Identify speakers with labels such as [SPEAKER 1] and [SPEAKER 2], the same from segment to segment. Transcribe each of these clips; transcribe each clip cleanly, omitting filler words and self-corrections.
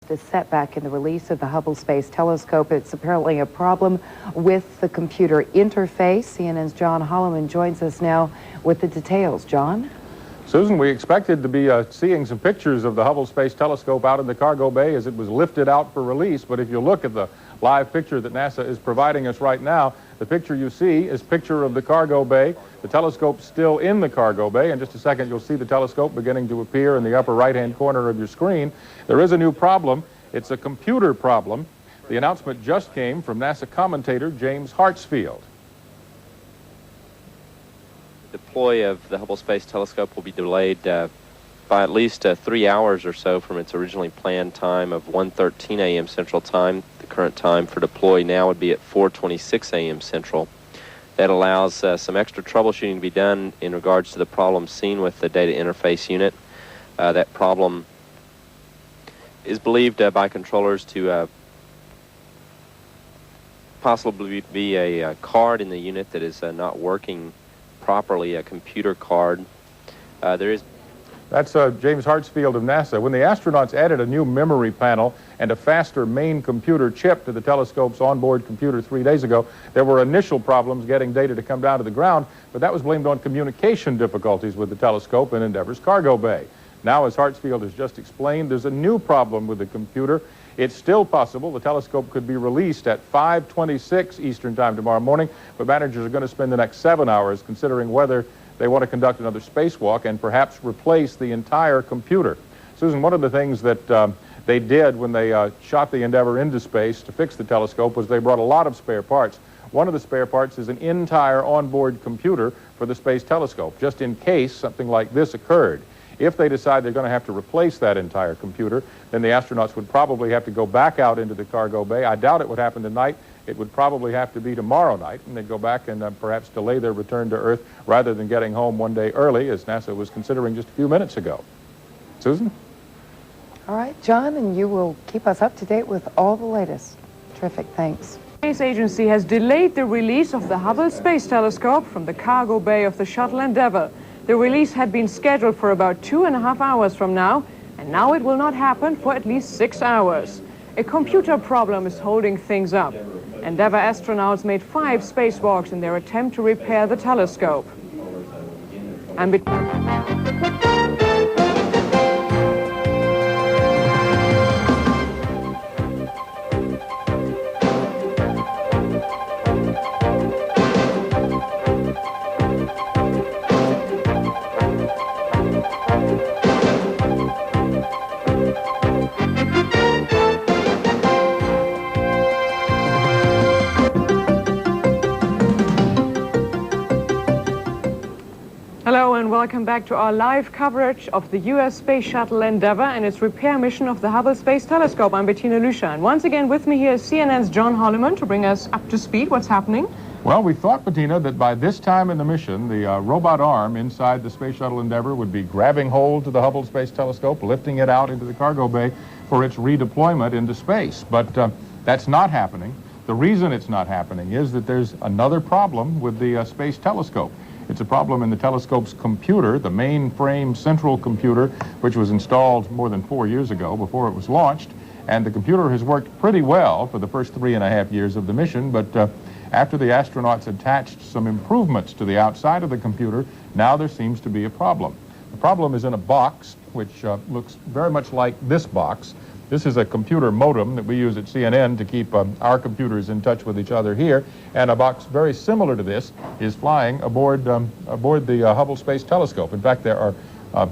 [SPEAKER 1] The setback in the release of the Hubble Space Telescope. It's apparently a problem with the computer interface. CNN's John Holloman joins us now with the details. John?
[SPEAKER 2] Susan, we expected to be seeing some pictures of the Hubble Space Telescope out in the cargo bay as it was lifted out for release, but if you look at the live picture that NASA is providing us right now, the picture you see is a picture of the cargo bay. The telescope's still in the cargo bay. In just a second, you'll see the telescope beginning to appear in the upper right-hand corner of your screen. There is a new problem. It's a computer problem. The announcement just came from NASA commentator James Hartsfield.
[SPEAKER 3] The deploy of the Hubble Space Telescope will be delayed by at least 3 hours or so from its originally planned time of 1:13 a.m. Central Time. The current time for deploy now would be at 4:26 a.m. Central. That allows some extra troubleshooting to be done in regards to the problem seen with the data interface unit. That problem is believed by controllers to possibly be a card in the unit that is not working properly, a computer card.
[SPEAKER 2] That's James Hartsfield of NASA. When the astronauts added a new memory panel and a faster main computer chip to the telescope's onboard computer 3 days ago, there were initial problems getting data to come down to the ground, but that was blamed on communication difficulties with the telescope in Endeavour's cargo bay. Now, as Hartsfield has just explained, there's a new problem with the computer. It's still possible the telescope could be released at 5:26 Eastern Time tomorrow morning, but managers are going to spend the next 7 hours considering whether they want to conduct another spacewalk and perhaps replace the entire computer. Susan, one of the things that they did when they shot the Endeavour into space to fix the telescope was they brought a lot of spare parts. One of the spare parts is an entire onboard computer for the space telescope, just in case something like this occurred. If they decide they're going to have to replace that entire computer, then the astronauts would probably have to go back out into the cargo bay. I doubt it would happen tonight. It would probably have to be tomorrow night, and they'd go back and perhaps delay their return to Earth rather than getting home one day early, as NASA was considering just a few minutes ago. Susan?
[SPEAKER 1] All right, John, and you will keep us up to date with all the latest. Terrific, thanks.
[SPEAKER 4] The Space Agency has delayed the release of the Hubble Space Telescope from the cargo bay of the shuttle Endeavour. The release had been scheduled for about 2.5 hours from now, and now it will not happen for at least 6 hours. A computer problem is holding things up. Endeavour astronauts made 5 spacewalks in their attempt to repair the telescope. Hello and welcome back to our live coverage of the U.S. Space Shuttle Endeavour and its repair mission of the Hubble Space Telescope. I'm Bettina Lüscher, and once again with me here is CNN's John Holloman to bring us up to speed. What's happening?
[SPEAKER 2] Well, we thought, Bettina, that by this time in the mission, the robot arm inside the Space Shuttle Endeavour would be grabbing hold to the Hubble Space Telescope, lifting it out into the cargo bay for its redeployment into space. But that's not happening. The reason it's not happening is that there's another problem with the Space Telescope. It's a problem in the telescope's computer, the mainframe central computer, which was installed more than 4 years ago before it was launched. And the computer has worked pretty well for the first 3.5 years of the mission, but after the astronauts attached some improvements to the outside of the computer, now there seems to be a problem. The problem is in a box, which looks very much like this box. This is a computer modem that we use at CNN to keep our computers in touch with each other here, and a box very similar to this is flying aboard the Hubble Space Telescope. In fact, there are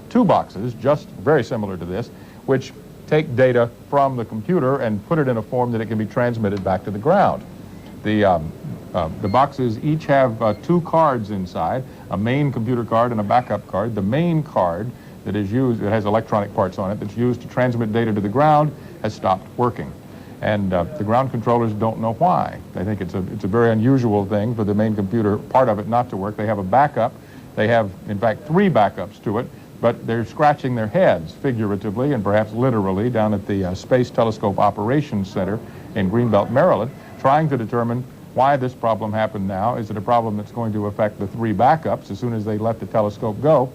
[SPEAKER 2] 2 boxes just very similar to this, which take data from the computer and put it in a form that it can be transmitted back to the ground. The boxes each have 2 cards inside, a main computer card and a backup card. The main card that is used, it has electronic parts on it, that's used to transmit data to the ground, has stopped working. And the ground controllers don't know why. They think it's a very unusual thing for the main computer part of it not to work. They have a backup. They have, in fact, 3 backups to it, but they're scratching their heads, figuratively and perhaps literally, down at the Space Telescope Operations Center in Greenbelt, Maryland, trying to determine why this problem happened now. Is it a problem that's going to affect the 3 backups as soon as they let the telescope go?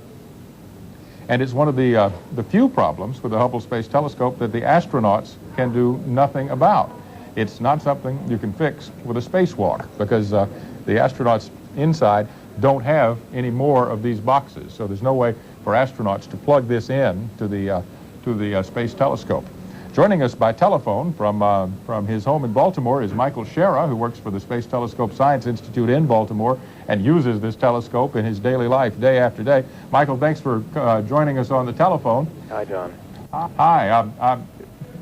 [SPEAKER 2] And it's one of the few problems with the Hubble Space Telescope that the astronauts can do nothing about. It's not something you can fix with a spacewalk because the astronauts inside don't have any more of these boxes. So there's no way for astronauts to plug this in to the Space Telescope. Joining us by telephone from his home in Baltimore is Michael Shera, who works for the Space Telescope Science Institute in Baltimore and uses this telescope in his daily life day after day. Michael, thanks for joining us on the telephone.
[SPEAKER 5] Hi, John.
[SPEAKER 2] Hi.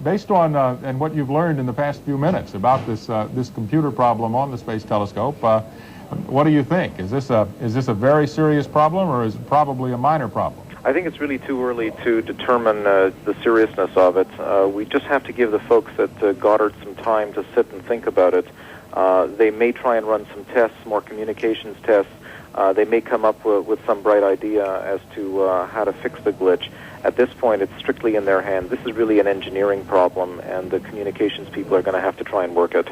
[SPEAKER 2] Based on and what you've learned in the past few minutes about this computer problem on the Space Telescope, what do you think? Is this a very serious problem, or is it probably a minor problem?
[SPEAKER 5] I think it's really too early to determine the seriousness of it. We just have to give the folks at Goddard some time to sit and think about it. They may try and run some tests, more communications tests. They may come up with some bright idea as to how to fix the glitch. At this point, it's strictly in their hands. This is really an engineering problem, and the communications people are going to have to try and work it.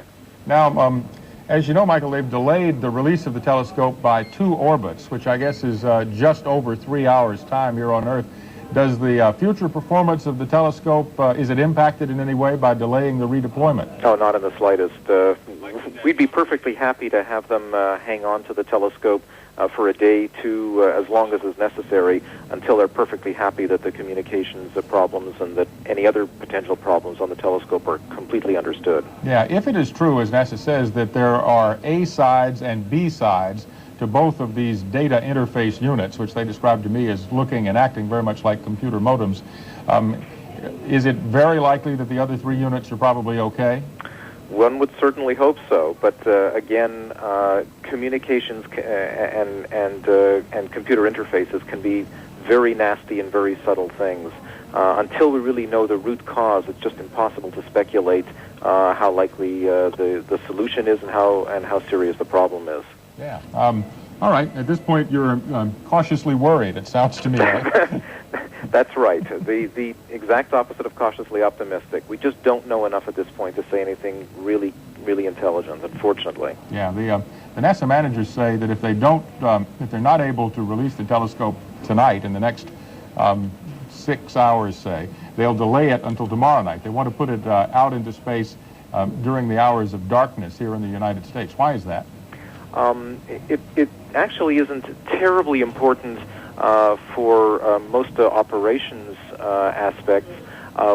[SPEAKER 2] Now, as you know, Michael, they've delayed the release of the telescope by 2 orbits, which I guess is just over 3 hours' time here on Earth. Does the future performance of the telescope, is it impacted in any way by delaying the redeployment?
[SPEAKER 5] No, not in the slightest. We'd be perfectly happy to have them hang on to the telescope for a day, 2, as long as is necessary, until they're perfectly happy that the communications problems and that any other potential problems on the telescope are completely understood.
[SPEAKER 2] Yeah, if it is true, as NASA says, that there are A sides and B sides to both of these data interface units, which they described to me as looking and acting very much like computer modems, is it very likely that the other 3 units are probably okay?
[SPEAKER 5] One would certainly hope so, but again, communications and computer interfaces can be very nasty and very subtle things. Until we really know the root cause, it's just impossible to speculate how likely the solution is and how serious the problem is.
[SPEAKER 2] Yeah. All right. At this point, you're cautiously worried, it sounds to me like.
[SPEAKER 5] That's right. The exact opposite of cautiously optimistic. We just don't know enough at this point to say anything really, really intelligent, unfortunately.
[SPEAKER 2] Yeah. The NASA managers say that if they're not able to release the telescope tonight, in the next 6 hours, say, they'll delay it until tomorrow night. They want to put it out into space during the hours of darkness here in the United States. Why is that?
[SPEAKER 5] It actually isn't terribly important for most operations aspects.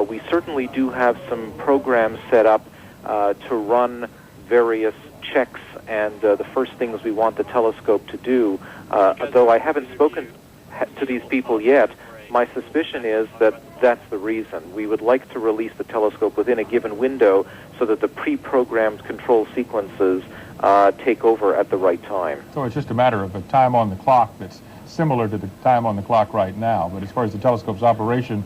[SPEAKER 5] We certainly do have some programs set up to run various checks and the first things we want the telescope to do. Though I haven't spoken to these people yet, my suspicion is that that's the reason. We would like to release the telescope within a given window so that the pre-programmed control sequences take over at the right time.
[SPEAKER 2] So it's just a matter of a time on the clock that's similar to the time on the clock right now. But as far as the telescope's operation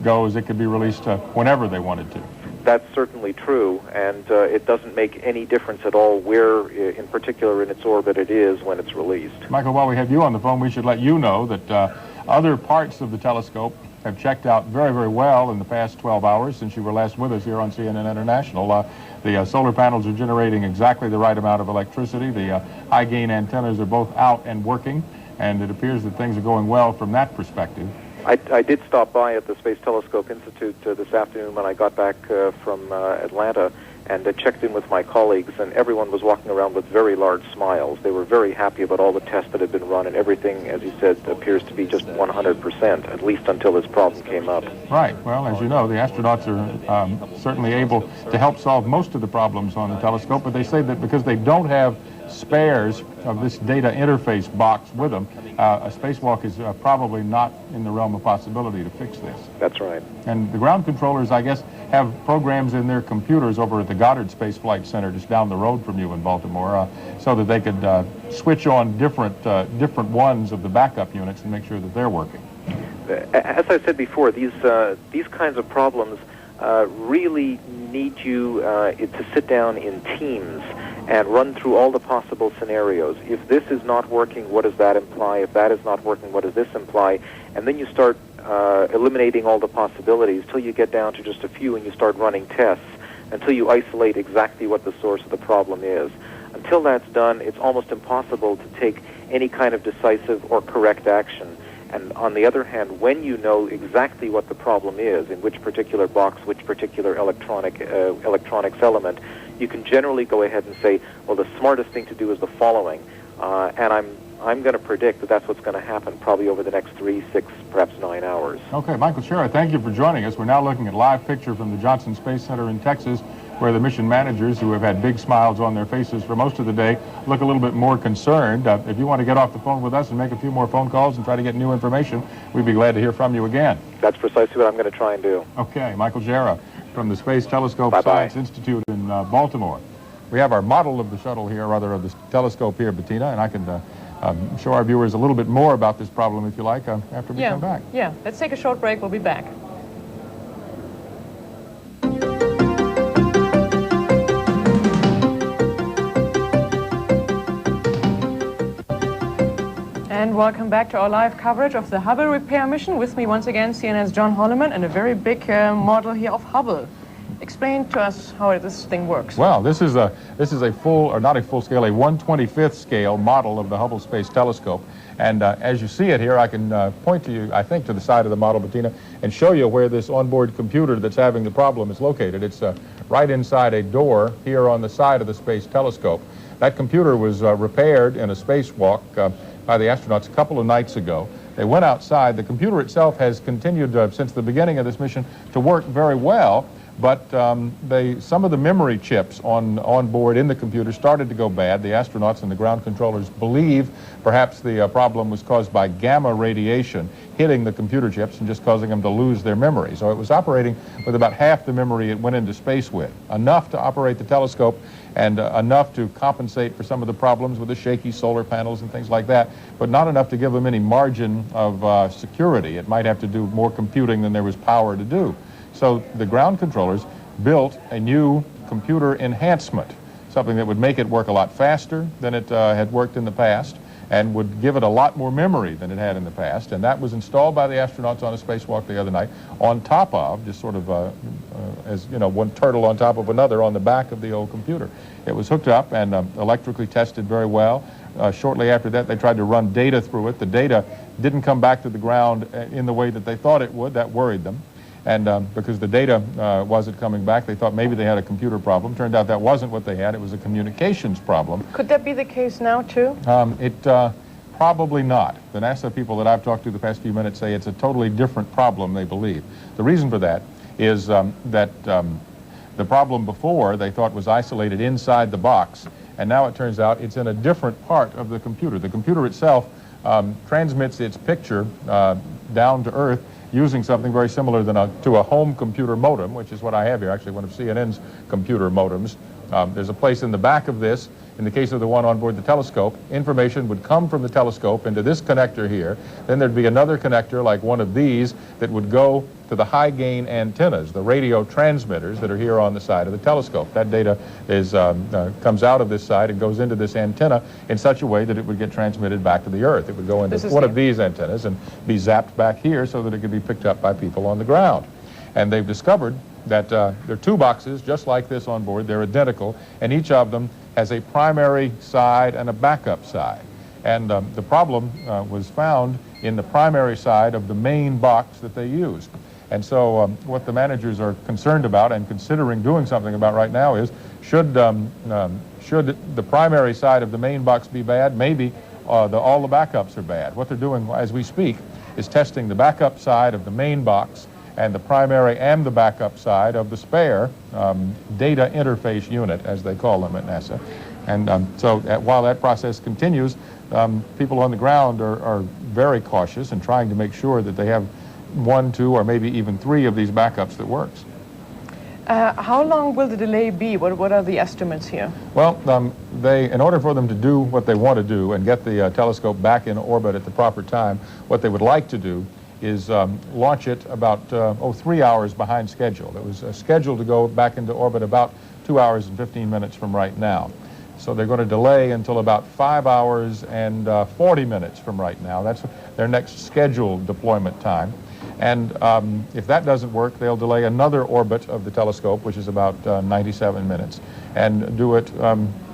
[SPEAKER 2] goes, it could be released whenever they wanted to.
[SPEAKER 5] That's certainly true, and it doesn't make any difference at all where, in particular, in its orbit it is when it's released.
[SPEAKER 2] Michael, while we have you on the phone, we should let you know that other parts of the telescope have checked out very, very well in the past 12 hours since you were last with us here on CNN International. The solar panels are generating exactly the right amount of electricity. The high-gain antennas are both out and working, and it appears that things are going well from that perspective.
[SPEAKER 5] I did stop by at the Space Telescope Institute this afternoon when I got back from Atlanta and checked in with my colleagues, and everyone was walking around with very large smiles. They were very happy about all the tests that had been run, and everything, as you said, appears to be just 100%, at least until this problem came up.
[SPEAKER 2] Right. Well, as you know, the astronauts are certainly able to help solve most of the problems on the telescope, but they say that because they don't have spares of this data interface box with them, a spacewalk is probably not in the realm of possibility to fix this.
[SPEAKER 5] That's right.
[SPEAKER 2] And the ground controllers, I guess, have programs in their computers over at the Goddard Space Flight Center just down the road from you in Baltimore, so that they could switch on different ones of the backup units and make sure that they're working.
[SPEAKER 5] As I said before, these kinds of problems really need you to sit down in teams and run through all the possible scenarios. If this is not working, what does that imply? If that is not working, what does this imply? And then you start eliminating all the possibilities till you get down to just a few and you start running tests until you isolate exactly what the source of the problem is. Until that's done, it's almost impossible to take any kind of decisive or correct action. And on the other hand, when you know exactly what the problem is, in which particular box, which particular electronics element, you can generally go ahead and say, well, the smartest thing to do is the following. And I'm going to predict that that's what's going to happen probably over the next 3, 6, perhaps 9 hours.
[SPEAKER 2] Okay, Michael Schera, thank you for joining us. We're now looking at live picture from the Johnson Space Center in Texas, where the mission managers, who have had big smiles on their faces for most of the day, look a little bit more concerned. If you want to get off the phone with us and make a few more phone calls and try to get new information, we'd be glad to hear from you again.
[SPEAKER 5] That's precisely what I'm going to try and do.
[SPEAKER 2] Okay, Michael Schera from the Space Telescope
[SPEAKER 5] Bye-bye.
[SPEAKER 2] Science Institute in Baltimore. We have our model of the shuttle here, rather of the telescope here, Bettina, and I can show our viewers a little bit more about this problem, if you like, after we come back.
[SPEAKER 4] Yeah, let's take a short break. We'll be back. And welcome back to our live coverage of the Hubble repair mission. With me once again, CNN's John Holliman, and a very big model here of Hubble. Explain to us how this thing works.
[SPEAKER 2] Well, this is a full, or not a full scale, a 1/25th scale model of the Hubble Space Telescope. And as you see it here, I can point to you, I think, to the side of the model, Bettina, and show you where this onboard computer that's having the problem is located. It's right inside a door here on the side of the Space Telescope. That computer was repaired in a spacewalk by the astronauts a couple of nights ago. They went outside. The computer itself has continued since the beginning of this mission to work very well, but some of the memory chips on board in the computer started to go bad. The astronauts and the ground controllers believe perhaps the problem was caused by gamma radiation hitting the computer chips and just causing them to lose their memory. So it was operating with about half the memory it went into space with, enough to operate the telescope and enough to compensate for some of the problems with the shaky solar panels and things like that, but not enough to give them any margin of security. It might have to do more computing than there was power to do. So the ground controllers built a new computer enhancement, something that would make it work a lot faster than it had worked in the past, and would give it a lot more memory than it had in the past. And that was installed by the astronauts on a spacewalk the other night on top of, just sort of as you know, one turtle on top of another on the back of the old computer. It was hooked up and electrically tested very well. Shortly after that, they tried to run data through it. The data didn't come back to the ground in the way that they thought it would. That worried them. And because the data wasn't coming back, they thought maybe they had a computer problem. Turned out that wasn't what they had. It was a communications problem.
[SPEAKER 4] Could that be the case now, too?
[SPEAKER 2] Probably not. The NASA people that I've talked to the past few minutes say it's a totally different problem, they believe. The reason for that is that the problem before they thought was isolated inside the box, and now it turns out it's in a different part of the computer. The computer itself transmits its picture down to Earth using something very similar to a home computer modem, which is what I have here, actually one of CNN's computer modems. There's a place in the back of this. In the case of the one on board the telescope, information would come from the telescope into this connector here. Then there'd be another connector like one of these that would go to the high gain antennas, the radio transmitters that are here on the side of the telescope. That data comes out of this side and goes into this antenna in such a way that it would get transmitted back to the Earth. It would go into one of these antennas and be zapped back here so that it could be picked up by people on the ground. And they've discovered that there are two boxes just like this on board. They're identical, and each of them has a primary side and a backup side. And the problem was found in the primary side of the main box that they used. And so what the managers are concerned about and considering doing something about right now is, should the primary side of the main box be bad? Maybe all the backups are bad. What they're doing as we speak is testing the backup side of the main box and the primary and the backup side of the spare data interface unit, as they call them at NASA. And so while that process continues, people on the ground are very cautious and trying to make sure that they have 1, 2, or maybe even 3 of these backups that works.
[SPEAKER 4] How long will the delay be? What are the estimates here?
[SPEAKER 2] Well, in order for them to do what they want to do and get the telescope back in orbit at the proper time, what they would like to do is launch it about 3 hours behind schedule. It was scheduled to go back into orbit about 2 hours and 15 minutes from right now. So they're going to delay until about 5 hours and 40 minutes from right now. That's their next scheduled deployment time. And if that doesn't work, they'll delay another orbit of the telescope, which is about 97 minutes, and do it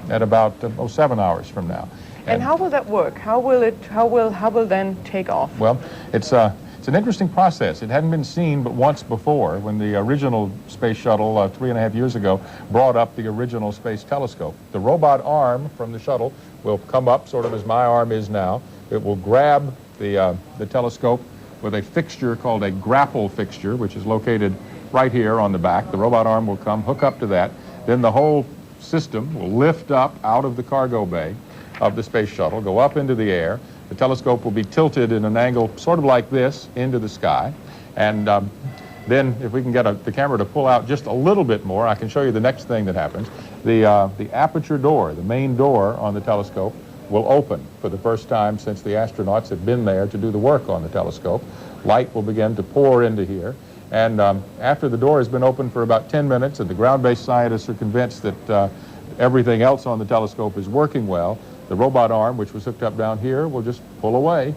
[SPEAKER 2] at about 7 hours from now.
[SPEAKER 4] And how will that work? How will Hubble then take off?
[SPEAKER 2] Well, it's an interesting process. It hadn't been seen but once before, when the original space shuttle 3.5 years ago brought up the original space telescope. The robot arm from the shuttle will come up sort of as my arm is now. It will grab the telescope with a fixture called a grapple fixture, which is located right here on the back. The robot arm will come, hook up to that. Then the whole system will lift up out of the cargo bay of the space shuttle, go up into the air. The telescope will be tilted in an angle sort of like this into the sky. And then if we can get the camera to pull out just a little bit more, I can show you the next thing that happens. The aperture door, the main door on the telescope, will open for the first time since the astronauts have been there to do the work on the telescope. Light will begin to pour into here. And after the door has been open for about 10 minutes and the ground-based scientists are convinced that everything else on the telescope is working well, the robot arm, which was hooked up down here, will just pull away.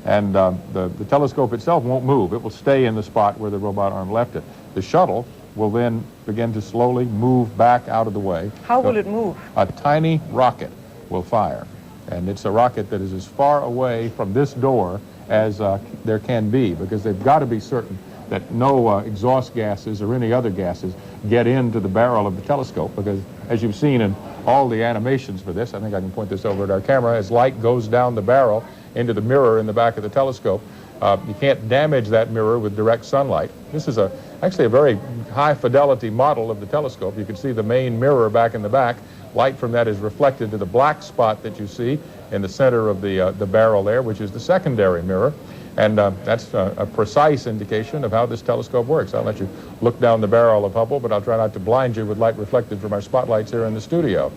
[SPEAKER 2] And the telescope itself won't move. It will stay in the spot where the robot arm left it. The shuttle will then begin to slowly move back out of the way.
[SPEAKER 4] How will it move?
[SPEAKER 2] A tiny rocket will fire. And it's a rocket that is as far away from this door as there can be, because they've got to be certain that no exhaust gases or any other gases get into the barrel of the telescope, because as you've seen in all the animations for this, I think I can point this over at our camera, as light goes down the barrel into the mirror in the back of the telescope, you can't damage that mirror with direct sunlight. This is actually a very high fidelity model of the telescope. You can see the main mirror back in the back. Light from that is reflected to the black spot that you see in the center of the barrel there, which is the secondary mirror. And that's a precise indication of how this telescope works. I'll let you look down the barrel of Hubble, but I'll try not to blind you with light reflected from our spotlights here in the studio.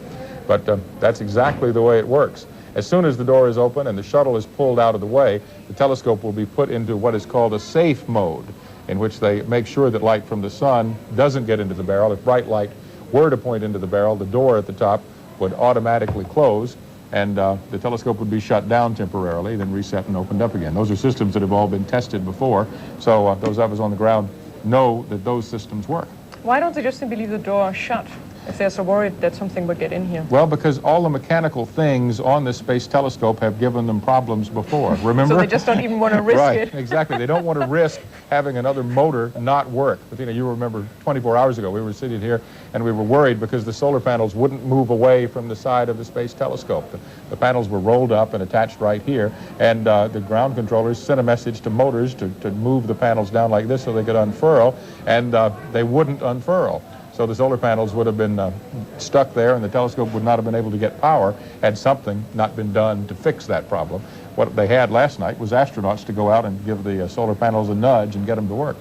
[SPEAKER 2] But that's exactly the way it works. As soon as the door is open and the shuttle is pulled out of the way, the telescope will be put into what is called a safe mode, in which they make sure that light from the sun doesn't get into the barrel. If bright light were to point into the barrel, the door at the top would automatically close, and the telescope would be shut down temporarily, then reset and opened up again. Those are systems that have all been tested before, so those of us on the ground know that those systems work.
[SPEAKER 4] Why don't they just simply leave the door shut if they're so worried that something would get in here?
[SPEAKER 2] Well, because all the mechanical things on this space telescope have given them problems before, remember?
[SPEAKER 4] So they just don't even want to risk
[SPEAKER 2] right,
[SPEAKER 4] it.
[SPEAKER 2] Exactly. They don't want to risk having another motor not work. But, you remember 24 hours ago we were sitting here and we were worried because the solar panels wouldn't move away from the side of the space telescope. The panels were rolled up and attached right here, and the ground controllers sent a message to motors to move the panels down like this so they could unfurl, and they wouldn't unfurl. So the solar panels would have been stuck there, and the telescope would not have been able to get power had something not been done to fix that problem. What they had last night was astronauts to go out and give the solar panels a nudge and get them to work.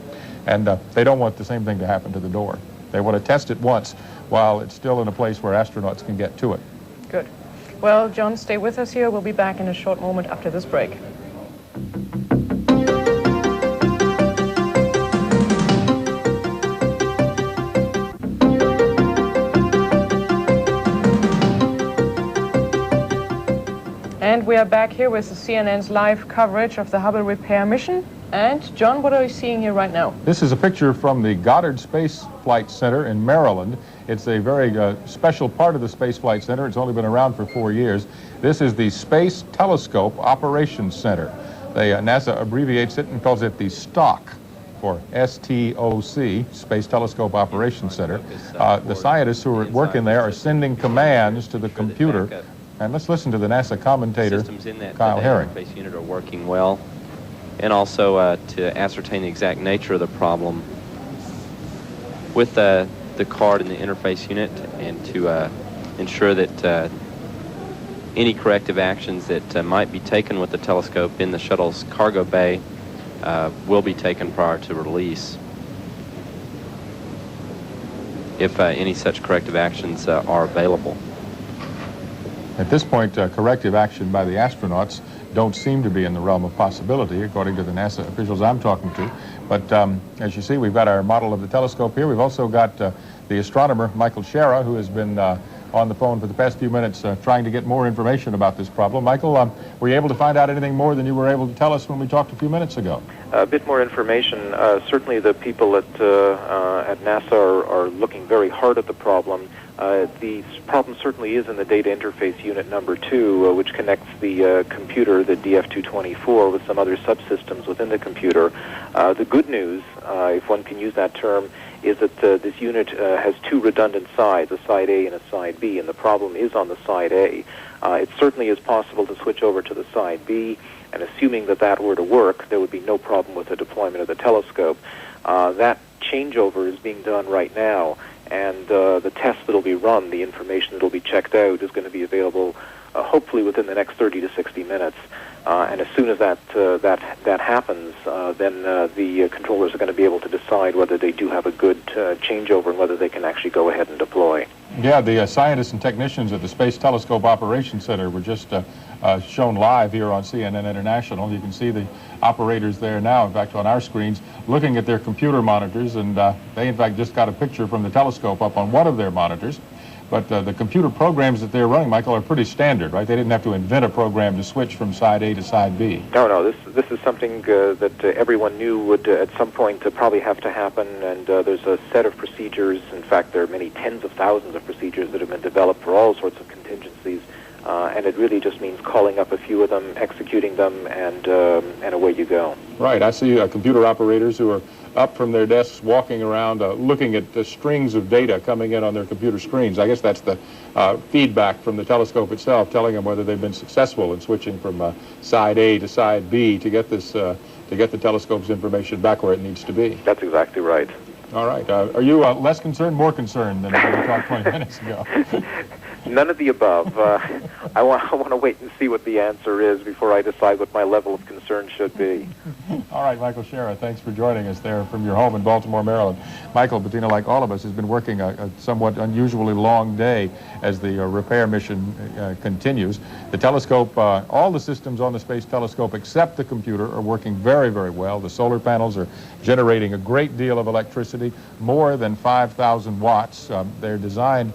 [SPEAKER 2] And they don't want the same thing to happen to the door. They want to test it once while it's still in a place where astronauts can get to it.
[SPEAKER 4] Good. Well, John, stay with us here. We'll be back in a short moment after this break. And we are back here with the CNN's live coverage of the Hubble repair mission. And, John, what are we seeing here right now?
[SPEAKER 2] This is a picture from the Goddard Space Flight Center in Maryland. It's a very special part of the Space Flight Center. It's only been around for 4 years. This is the Space Telescope Operations Center. NASA abbreviates it and calls it the STOC, for STOC, Space Telescope Operations Center. The scientists who are at work in there are sending commands to the computer. And let's listen to the NASA commentator,
[SPEAKER 3] Systems in that
[SPEAKER 2] Kyle Herring.
[SPEAKER 3] interface unit are working well, and also to ascertain the exact nature of the problem with the card in the interface unit, and to ensure that any corrective actions that might be taken with the telescope in the shuttle's cargo bay will be taken prior to release, if any such corrective actions are available.
[SPEAKER 2] At this point, corrective action by the astronauts don't seem to be in the realm of possibility, according to the NASA officials I'm talking to. But as you see, we've got our model of the telescope here. We've also got the astronomer, Michael Schara, who has been on the phone for the past few minutes trying to get more information about this problem. Michael, were you able to find out anything more than you were able to tell us when we talked a few minutes ago?
[SPEAKER 5] A bit more information. Certainly the people at NASA are looking very hard at the problem. The problem certainly is in the data interface unit number 2, which connects the computer, the DF224, with some other subsystems within the computer. The good news, if one can use that term, is that this unit has 2 redundant sides, a side A and a side B, and the problem is on the side A. It certainly is possible to switch over to the side B, and assuming that that were to work, there would be no problem with the deployment of the telescope. That changeover is being done right now, and the tests that will be run, the information that will be checked out, is going to be available hopefully within the next 30 to 60 minutes. And as soon as that happens, then the controllers are going to be able to decide whether they do have a good changeover and whether they can actually go ahead and deploy.
[SPEAKER 2] Yeah, the scientists and technicians at the Space Telescope Operations Center were just shown live here on CNN International. You can see the operators there now, in fact, on our screens, looking at their computer monitors, and they, in fact, just got a picture from the telescope up on one of their monitors. But the computer programs that they're running, Michael, are pretty standard, right? They didn't have to invent a program to switch from side A to side B.
[SPEAKER 5] No, this is something that everyone knew would at some point probably have to happen, and there's a set of procedures. In fact, there are many tens of thousands of procedures that have been developed for all sorts of contingencies, and it really just means calling up a few of them, executing them, and away you go.
[SPEAKER 2] Right. I see computer operators who are up from their desks, walking around, looking at the strings of data coming in on their computer screens. I guess that's the feedback from the telescope itself, telling them whether they've been successful in switching from side A to side B to get this, to get the telescope's information back where it needs to be.
[SPEAKER 5] That's exactly right.
[SPEAKER 2] All right. Are you less concerned, more concerned than when we talked 20 minutes ago?
[SPEAKER 5] None of the above. I want to wait and see what the answer is before I decide what my level of concern should be.
[SPEAKER 2] All right, Michael Schara, thanks for joining us there from your home in Baltimore, Maryland. Michael, Bettina, like all of us, has been working a somewhat unusually long day as the repair mission continues. The telescope, all the systems on the Space Telescope except the computer are working very, very well. The solar panels are generating a great deal of electricity, more than 5,000 watts. They're designed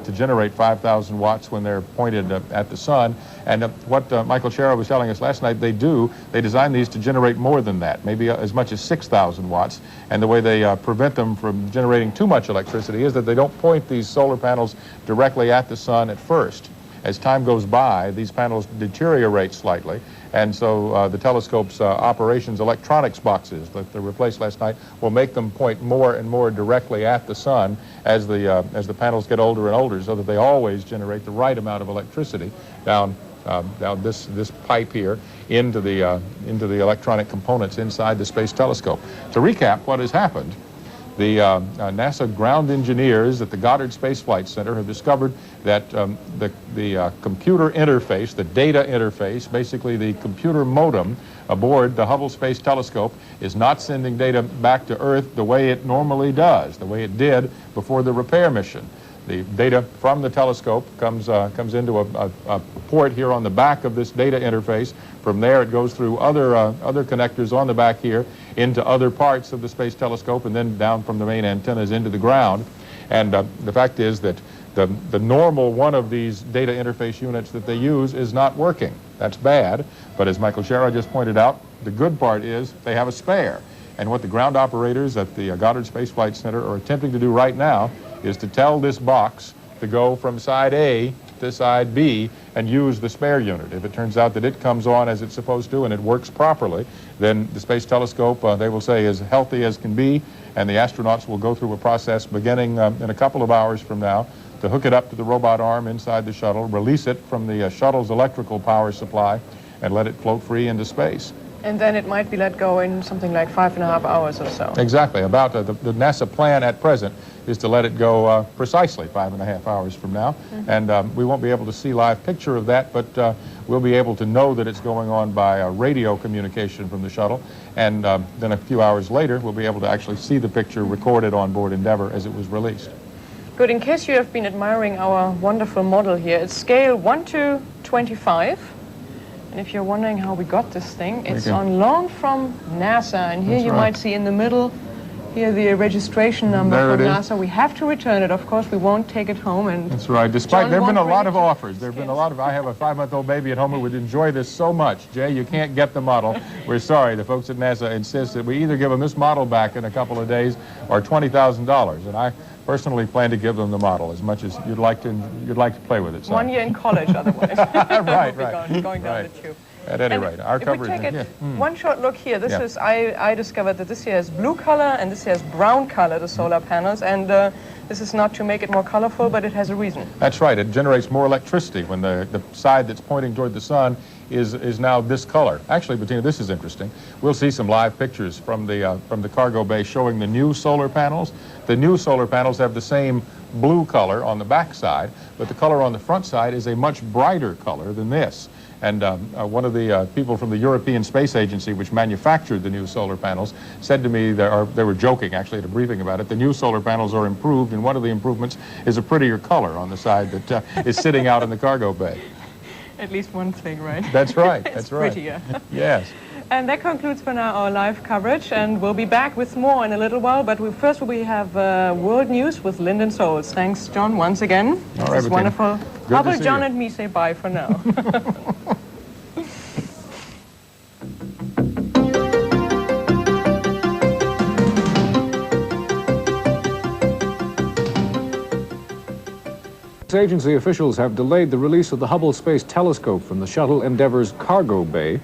[SPEAKER 2] to generate 5,000 watts when they're pointed at the sun. And what Michael Schara was telling us last night, they design these to generate more than that, maybe as much as 6,000 watts. And the way they prevent them from generating too much electricity is that they don't point these solar panels directly at the sun at first. As time goes by, these panels deteriorate slightly, and so the telescope's operations electronics boxes that they replaced last night will make them point more and more directly at the sun as the panels get older and older, so that they always generate the right amount of electricity down this pipe here into the electronic components inside the Space Telescope. To recap what has happened, the NASA ground engineers at the Goddard Space Flight Center have discovered that the computer interface, the data interface, basically the computer modem aboard the Hubble Space Telescope, is not sending data back to Earth the way it normally does, the way it did before the repair mission. The data from the telescope comes into a port here on the back of this data interface. From there, it goes through other connectors on the back here into other parts of the Space Telescope, and then down from the main antennas into the ground. And the fact is that the normal one of these data interface units that they use is not working. That's bad. But as Michael Schara just pointed out, the good part is they have a spare. And what the ground operators at the Goddard Space Flight Center are attempting to do right now is to tell this box to go from side A to side B and use the spare unit. If it turns out that it comes on as it's supposed to and it works properly, then the Space Telescope, they will say, is healthy as can be, and the astronauts will go through a process beginning in a couple of hours from now to hook it up to the robot arm inside the shuttle, release it from the shuttle's electrical power supply, and let it float free into space.
[SPEAKER 4] And then it might be let go in something like 5.5 hours or so.
[SPEAKER 2] Exactly. About the NASA plan at present is to let it go precisely 5.5 hours from now. Mm-hmm. And we won't be able to see live picture of that, but we'll be able to know that it's going on by radio communication from the shuttle. And then a few hours later, we'll be able to actually see the picture recorded on board Endeavour as it was released.
[SPEAKER 4] Good. In case you have been admiring our wonderful model here, it's scale 1 to 25. And if you're wondering how we got this thing, it's on loan from NASA. And here you might see in the middle Here, the registration number
[SPEAKER 2] There
[SPEAKER 4] from
[SPEAKER 2] it is.
[SPEAKER 4] NASA. We have to return it, of course. We won't take it home. And
[SPEAKER 2] That's right. Despite
[SPEAKER 4] John
[SPEAKER 2] there have been a
[SPEAKER 4] won't
[SPEAKER 2] lot
[SPEAKER 4] bring
[SPEAKER 2] of
[SPEAKER 4] it to
[SPEAKER 2] offers. There have been a lot of. I have a 5-month-old baby at home who would enjoy this so much. Jay, you can't get the model. We're sorry. The folks at NASA insist that we either give them this model back in a couple of days or $20,000. And I personally plan to give them the model as much as you'd like to play with it. Son.
[SPEAKER 4] 1 year in college, otherwise.
[SPEAKER 2] Right,
[SPEAKER 4] We'll
[SPEAKER 2] right.
[SPEAKER 4] be going down
[SPEAKER 2] Right.
[SPEAKER 4] the tube.
[SPEAKER 2] At any
[SPEAKER 4] And
[SPEAKER 2] rate, our
[SPEAKER 4] if
[SPEAKER 2] coverage.
[SPEAKER 4] we take it,
[SPEAKER 2] yeah.
[SPEAKER 4] one short look here. This
[SPEAKER 2] Yeah.
[SPEAKER 4] is I discovered that this here has blue color and this here has brown color, the solar panels, and this is not to make it more colorful, but it has a reason.
[SPEAKER 2] That's right. It generates more electricity when the side that's pointing toward the sun is now this color. Actually, Bettina, this is interesting. We'll see some live pictures from the cargo bay showing the new solar panels. The new solar panels have the same blue color on the back side, but the color on the front side is a much brighter color than this. And one of the people from the European Space Agency, which manufactured the new solar panels, said to me, they were joking actually at a briefing about it, the new solar panels are improved, and one of the improvements is a prettier color on the side that is sitting out in the cargo bay.
[SPEAKER 4] At least one thing, right?
[SPEAKER 2] That's right.
[SPEAKER 4] It's
[SPEAKER 2] That's right.
[SPEAKER 4] prettier.
[SPEAKER 2] Yes.
[SPEAKER 4] And that concludes for now our live coverage, and we'll be back with more in a little while. But first we have world news with Lyndon Souls. Thanks, John, once again.
[SPEAKER 2] All
[SPEAKER 4] This
[SPEAKER 2] right,
[SPEAKER 4] is
[SPEAKER 2] Bettina.
[SPEAKER 4] wonderful.
[SPEAKER 2] Good
[SPEAKER 4] How
[SPEAKER 2] to
[SPEAKER 4] about
[SPEAKER 2] see
[SPEAKER 4] John
[SPEAKER 2] you.
[SPEAKER 4] and me say bye for now?
[SPEAKER 6] Agency officials have delayed the release of the Hubble Space Telescope from the shuttle Endeavour's cargo bay.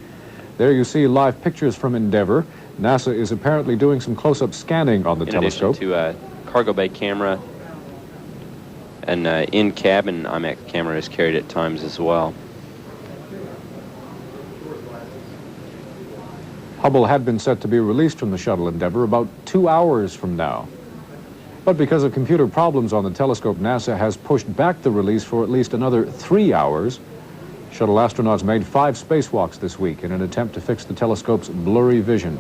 [SPEAKER 6] There you see live pictures from Endeavour. NASA is apparently doing some close-up scanning on the
[SPEAKER 3] In
[SPEAKER 6] telescope.
[SPEAKER 3] addition to a cargo bay camera, an in-cabin IMAX camera is carried at times as well.
[SPEAKER 6] Hubble had been set to be released from the shuttle Endeavour about 2 hours from now. But because of computer problems on the telescope, NASA has pushed back the release for at least another 3 hours. Shuttle astronauts made 5 spacewalks this week in an attempt to fix the telescope's blurry vision.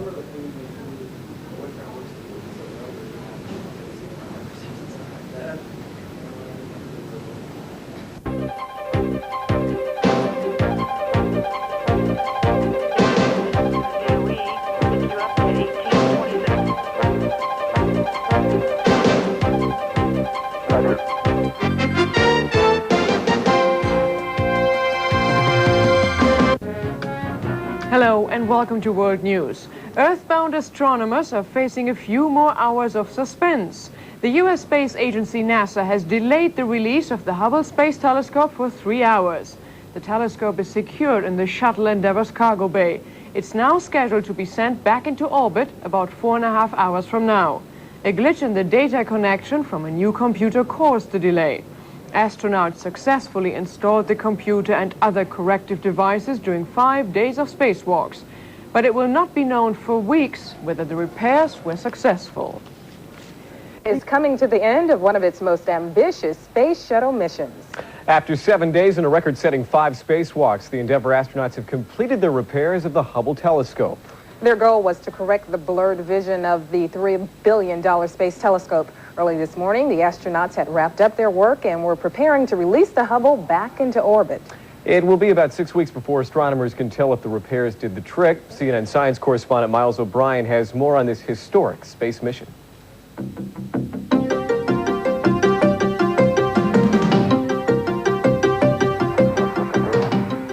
[SPEAKER 4] Hello and welcome to World News. Earthbound astronomers are facing a few more hours of suspense. The U.S. Space Agency NASA has delayed the release of the Hubble Space Telescope for 3 hours. The telescope is secured in the shuttle Endeavour's cargo bay. It's now scheduled to be sent back into orbit about 4.5 hours from now. A glitch in the data connection from a new computer caused the delay. Astronauts successfully installed the computer and other corrective devices during 5 days of spacewalks. But it will not be known for weeks whether the repairs were successful.
[SPEAKER 7] Is coming to the end of one of its most ambitious space shuttle missions.
[SPEAKER 8] After 7 days and a record-setting 5 spacewalks, the Endeavour astronauts have completed their repairs of the Hubble telescope.
[SPEAKER 7] Their goal was to correct the blurred vision of the $3 billion space telescope. Early this morning, the astronauts had wrapped up their work and were preparing to release the Hubble back into orbit.
[SPEAKER 8] It will be about 6 weeks before astronomers can tell if the repairs did the trick. CNN science correspondent Miles O'Brien has more on this historic space mission.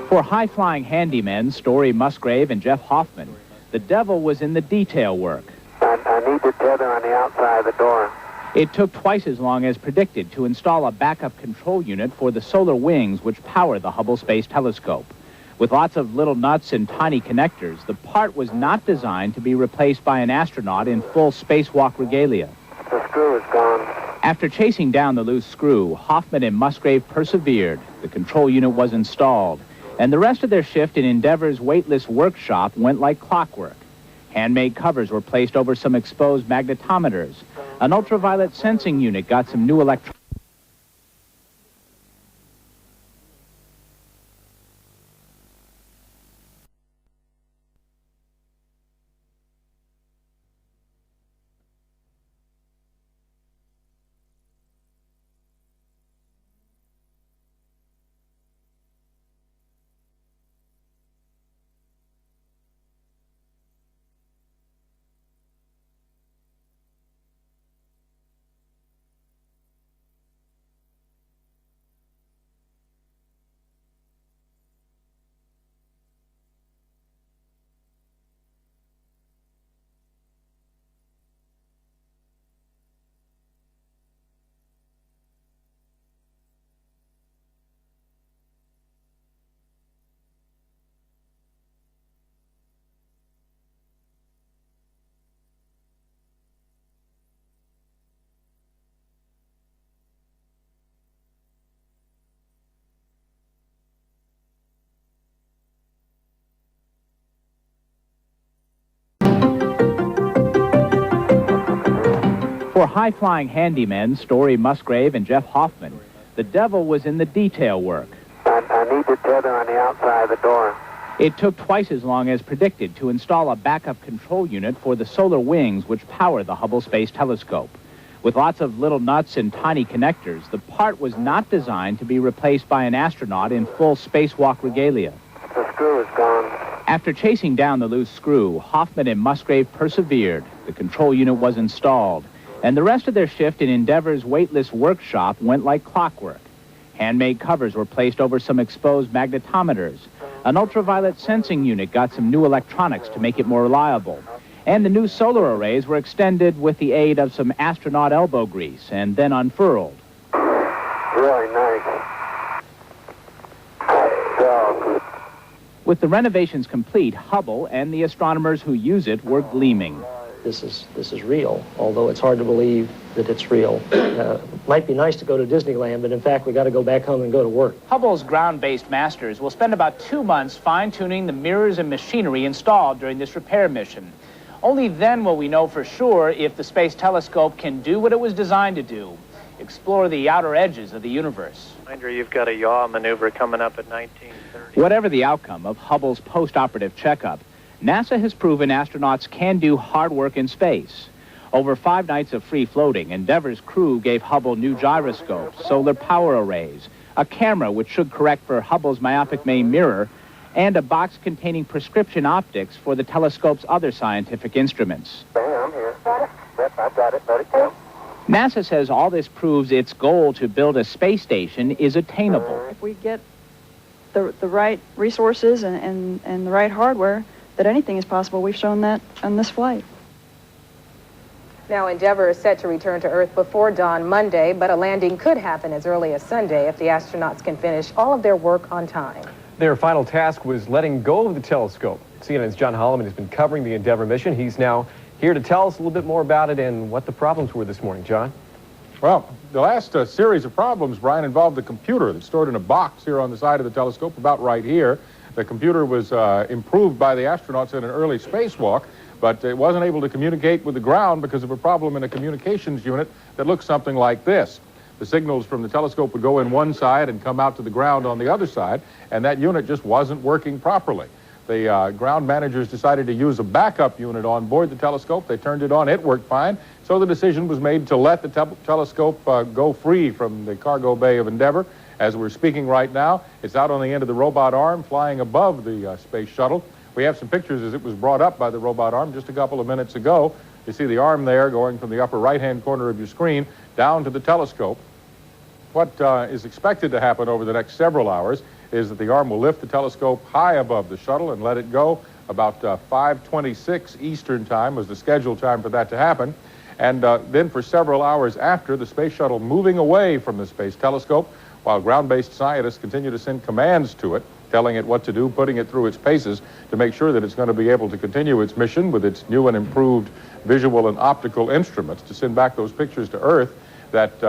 [SPEAKER 9] For high-flying handymen Story Musgrave and Jeff Hoffman, the devil was in the detail work.
[SPEAKER 10] I need the tether on the outside of the door.
[SPEAKER 9] It took twice as long as predicted to install a backup control unit for the solar wings which power the Hubble Space Telescope. With lots of little nuts and tiny connectors, the part was not designed to be replaced by an astronaut in full spacewalk regalia.
[SPEAKER 10] The screw is gone.
[SPEAKER 9] After chasing down the loose screw, Hoffman and Musgrave persevered. The control unit was installed, and the rest of their shift in Endeavour's weightless workshop went like clockwork. Handmade covers were placed over some exposed magnetometers. An ultraviolet sensing unit got some new electronics. For high-flying handymen Story Musgrave and Jeff Hoffman, the devil was in the detail work.
[SPEAKER 10] I need the tether on the outside of the door.
[SPEAKER 9] It took twice as long as predicted to install a backup control unit for the solar wings which power the Hubble Space Telescope. With lots of little nuts and tiny connectors, the part was not designed to be replaced by an astronaut in full spacewalk regalia.
[SPEAKER 10] The screw is gone.
[SPEAKER 9] After chasing down the loose screw, Hoffman and Musgrave persevered. The control unit was installed, and the rest of their shift in Endeavour's weightless workshop went like clockwork. Handmade covers were placed over some exposed magnetometers. An ultraviolet sensing unit got some new electronics to make it more reliable. And the new solar arrays were extended with the aid of some astronaut elbow grease and then unfurled.
[SPEAKER 10] Really nice. So,
[SPEAKER 9] With the renovations complete, Hubble and the astronomers who use it were gleaming.
[SPEAKER 11] This is real, although it's hard to believe that it's real. Might be nice to go to Disneyland, but in fact, we got to go back home and go to work.
[SPEAKER 9] Hubble's ground-based masters will spend about 2 months fine-tuning the mirrors and machinery installed during this repair mission. Only then will we know for sure if the Space Telescope can do what it was designed to do, explore the outer edges of the universe.
[SPEAKER 12] Reminder, you've got a yaw maneuver coming up at 1930.
[SPEAKER 9] Whatever the outcome of Hubble's post-operative checkup, NASA has proven astronauts can do hard work in space. Over 5 nights of free floating, Endeavour's crew gave Hubble new gyroscopes, solar power arrays, a camera which should correct for Hubble's myopic main mirror, and a box containing prescription optics for the telescope's other scientific instruments.
[SPEAKER 10] I'm here. Yep, I got it. Let it go.
[SPEAKER 9] NASA says all this proves its goal to build a space station is attainable.
[SPEAKER 13] If we get the right resources and the right hardware, that anything is possible. We've shown that on this flight.
[SPEAKER 7] Now, Endeavour is set to return to Earth before dawn Monday, but a landing could happen as early as Sunday if the astronauts can finish all of their work on time.
[SPEAKER 8] Their final task was letting go of the telescope. CNN's John Holloman has been covering the Endeavour mission. He's now here to tell us a little bit more about it and what the problems were this morning. John?
[SPEAKER 2] Well, the last series of problems, Brian, involved the computer that's stored in a box here on the side of the telescope, about right here. The computer was improved by the astronauts in an early spacewalk, but it wasn't able to communicate with the ground because of a problem in a communications unit that looks something like this. The signals from the telescope would go in one side and come out to the ground on the other side, and that unit just wasn't working properly. The ground managers decided to use a backup unit on board the telescope. They turned it on. It worked fine. So the decision was made to let the telescope go free from the cargo bay of Endeavour. As we're speaking right now, it's out on the end of the robot arm flying above the space shuttle. We have some pictures as it was brought up by the robot arm just a couple of minutes ago. You see the arm there going from the upper right-hand corner of your screen down to the telescope. What is expected to happen over the next several hours is that the arm will lift the telescope high above the shuttle and let it go. About 5:26 Eastern time was the scheduled time for that to happen. And then for several hours after, the space shuttle moving away from the space telescope, while ground-based scientists continue to send commands to it, telling it what to do, putting it through its paces to make sure that it's going to be able to continue its mission with its new and improved visual and optical instruments to send back those pictures to Earth that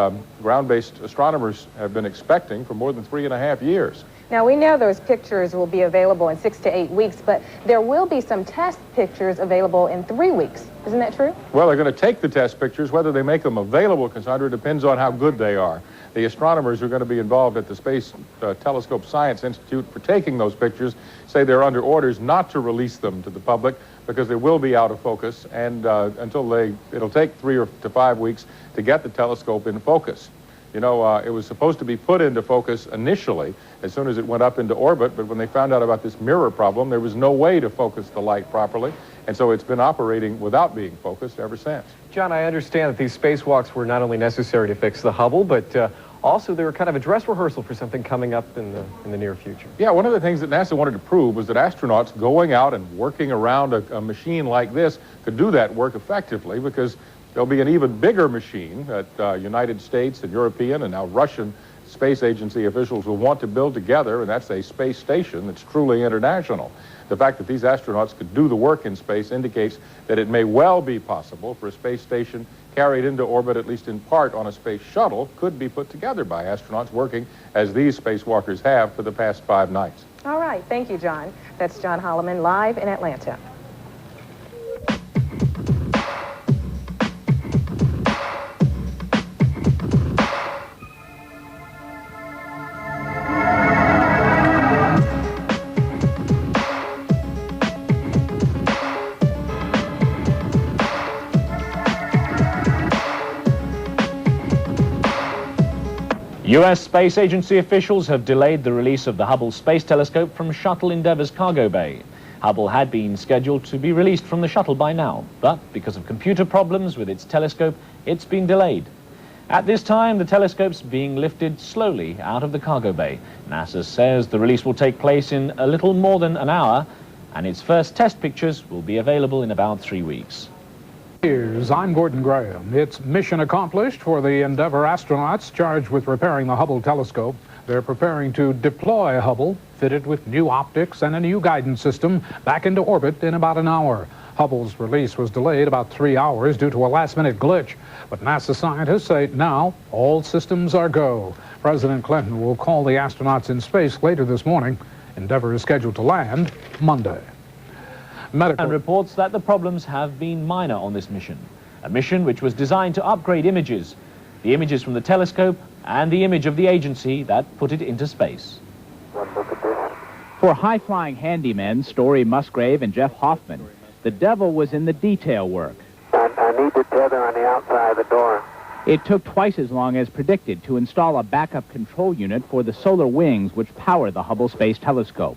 [SPEAKER 2] ground-based astronomers have been expecting for more than 3.5 years.
[SPEAKER 7] Now, we know those pictures will be available in 6 to 8 weeks, but there will be some test pictures available in 3 weeks. Isn't that true?
[SPEAKER 2] Well, they're going to take the test pictures. Whether they make them available, Cassandra, depends on how good they are. The astronomers who are going to be involved at the Space Telescope Science Institute for taking those pictures say they're under orders not to release them to the public because they will be out of focus, and it'll take 3 to 5 weeks to get the telescope in focus. You know, it was supposed to be put into focus initially as soon as it went up into orbit, but when they found out about this mirror problem, there was no way to focus the light properly, and so it's been operating without being focused ever since.
[SPEAKER 8] John, I understand that these spacewalks were not only necessary to fix the Hubble, but also they were kind of a dress rehearsal for something coming up in the near future.
[SPEAKER 2] Yeah, one of the things that NASA wanted to prove was that astronauts going out and working around a machine like this could do that work effectively, because there'll be an even bigger machine that United States and European and now Russian space agency officials will want to build together, and that's a space station that's truly international. The fact that these astronauts could do the work in space indicates that it may well be possible for a space station carried into orbit, at least in part on a space shuttle, could be put together by astronauts working as these spacewalkers have for the past 5 nights.
[SPEAKER 7] All right. Thank you, John. That's John Holloman live in Atlanta.
[SPEAKER 9] U.S. Space Agency officials have delayed the release of the Hubble Space Telescope from Shuttle Endeavour's cargo bay. Hubble had been scheduled to be released from the shuttle by now, but because of computer problems with its telescope, it's been delayed. At this time, the telescope's being lifted slowly out of the cargo bay. NASA says the release will take place in a little more than an hour, and its first test pictures will be available in about 3 weeks.
[SPEAKER 14] I'm Gordon Graham. It's mission accomplished for the Endeavour astronauts charged with repairing the Hubble telescope. They're preparing to deploy Hubble, fitted with new optics and a new guidance system, back into orbit in about an hour. Hubble's release was delayed about 3 hours due to a last-minute glitch, but NASA scientists say now all systems are go. President Clinton will call the astronauts in space later this morning. Endeavour is scheduled to land Monday.
[SPEAKER 9] And reports that the problems have been minor on this mission, a mission which was designed to upgrade images, the images from the telescope and the image of the agency that put it into space. For high-flying handymen Story Musgrave and Jeff Hoffman, the devil was in the detail work.
[SPEAKER 10] I need the tether on the outside of the door.
[SPEAKER 9] It took twice as long as predicted to install a backup control unit for the solar wings which power the Hubble Space Telescope.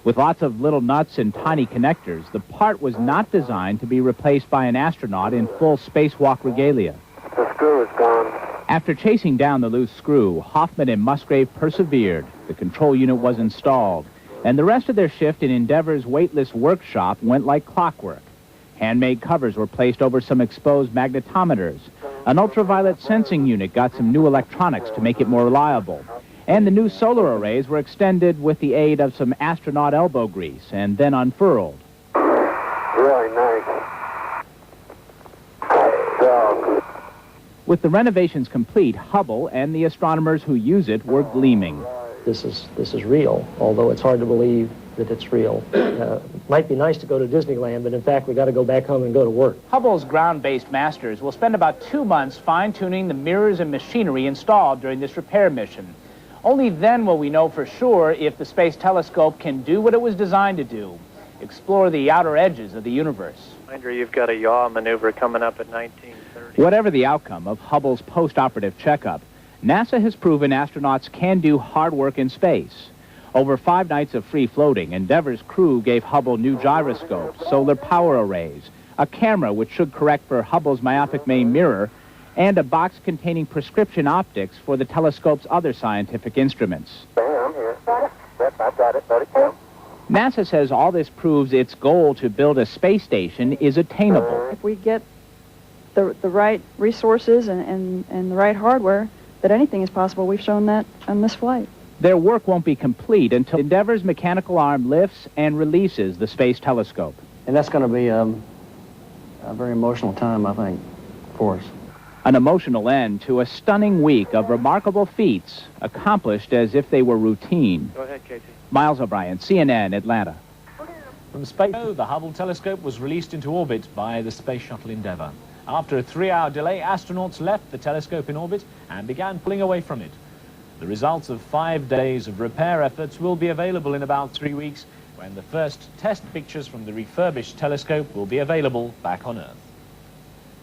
[SPEAKER 9] With lots of little nuts and tiny connectors, the part was not designed to be replaced by an astronaut in full spacewalk regalia.
[SPEAKER 10] The screw is gone.
[SPEAKER 9] After chasing down the loose screw, Hoffman and Musgrave persevered. The control unit was installed, and the rest of their shift in Endeavour's weightless workshop went like clockwork. Handmade covers were placed over some exposed magnetometers. An ultraviolet sensing unit got some new electronics to make it more reliable. And the new solar arrays were extended with the aid of some astronaut elbow grease and then unfurled.
[SPEAKER 10] Really nice. So.
[SPEAKER 9] With the renovations complete, Hubble and the astronomers who use it were gleaming.
[SPEAKER 11] This is real, although it's hard to believe that it's real. Might be nice to go to Disneyland, but in fact, we got to go back home and go to work.
[SPEAKER 9] Hubble's ground-based masters will spend about 2 months fine-tuning the mirrors and machinery installed during this repair mission. Only then will we know for sure if the space telescope can do what it was designed to do, explore the outer edges of the universe.
[SPEAKER 12] Reminder, you've got a yaw maneuver coming up at 1930.
[SPEAKER 9] Whatever the outcome of Hubble's post-operative checkup, NASA has proven astronauts can do hard work in space. Over 5 nights of free floating, Endeavour's crew gave Hubble new gyroscopes, solar power arrays, a camera which should correct for Hubble's myopic main mirror, and a box containing prescription optics for the telescope's other scientific instruments.
[SPEAKER 10] I'm here. Yep, I've got it. Let it go.
[SPEAKER 9] NASA says all this proves its goal to build a space station is attainable.
[SPEAKER 13] If we get the right resources and the right hardware, that anything is possible. We've shown that on this flight.
[SPEAKER 9] Their work won't be complete until Endeavour's mechanical arm lifts and releases the space telescope.
[SPEAKER 11] And that's going to be a very emotional time, I think, for us.
[SPEAKER 9] An emotional end to a stunning week of remarkable feats accomplished as if they were routine.
[SPEAKER 12] Go ahead, Casey.
[SPEAKER 9] Miles O'Brien, CNN, Atlanta.
[SPEAKER 15] From space, the Hubble telescope was released into orbit by the Space Shuttle Endeavour. After a 3-hour delay, astronauts left the telescope in orbit and began pulling away from it. The results of 5 days of repair efforts will be available in about 3 weeks, when the first test pictures from the refurbished telescope will be available back on Earth.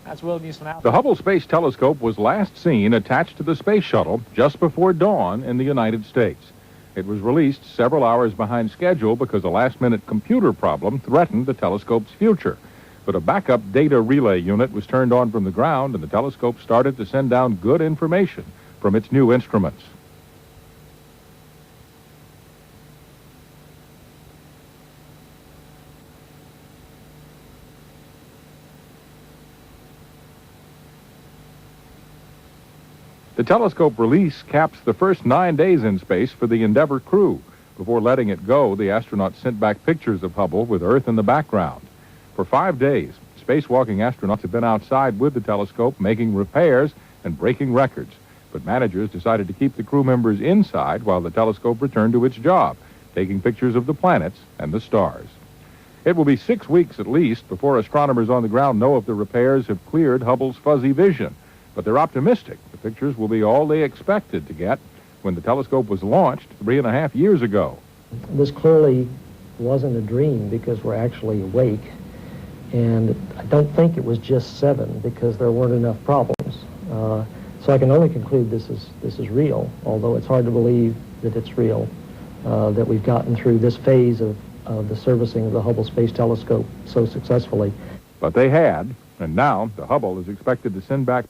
[SPEAKER 15] That's World News for now.
[SPEAKER 2] The Hubble Space Telescope was last seen attached to the space shuttle just before dawn in the United States. It was released several hours behind schedule because a last-minute computer problem threatened the telescope's future. But a backup data relay unit was turned on from the ground, and the telescope started to send down good information from its new instruments. The telescope release caps the first 9 days in space for the Endeavour crew. Before letting it go, the astronauts sent back pictures of Hubble with Earth in the background. For 5 days, spacewalking astronauts have been outside with the telescope making repairs and breaking records. But managers decided to keep the crew members inside while the telescope returned to its job, taking pictures of the planets and the stars. It will be 6 weeks at least before astronomers on the ground know if the repairs have cleared Hubble's fuzzy vision. But they're optimistic. The pictures will be all they expected to get when the telescope was launched 3.5 years ago.
[SPEAKER 11] This clearly wasn't a dream because we're actually awake. And I don't think it was just 7 because there weren't enough problems. So I can only conclude this is real, although it's hard to believe that it's real, that we've gotten through this phase of the servicing of the Hubble Space Telescope so successfully.
[SPEAKER 2] But they had, and now the Hubble is expected to send back...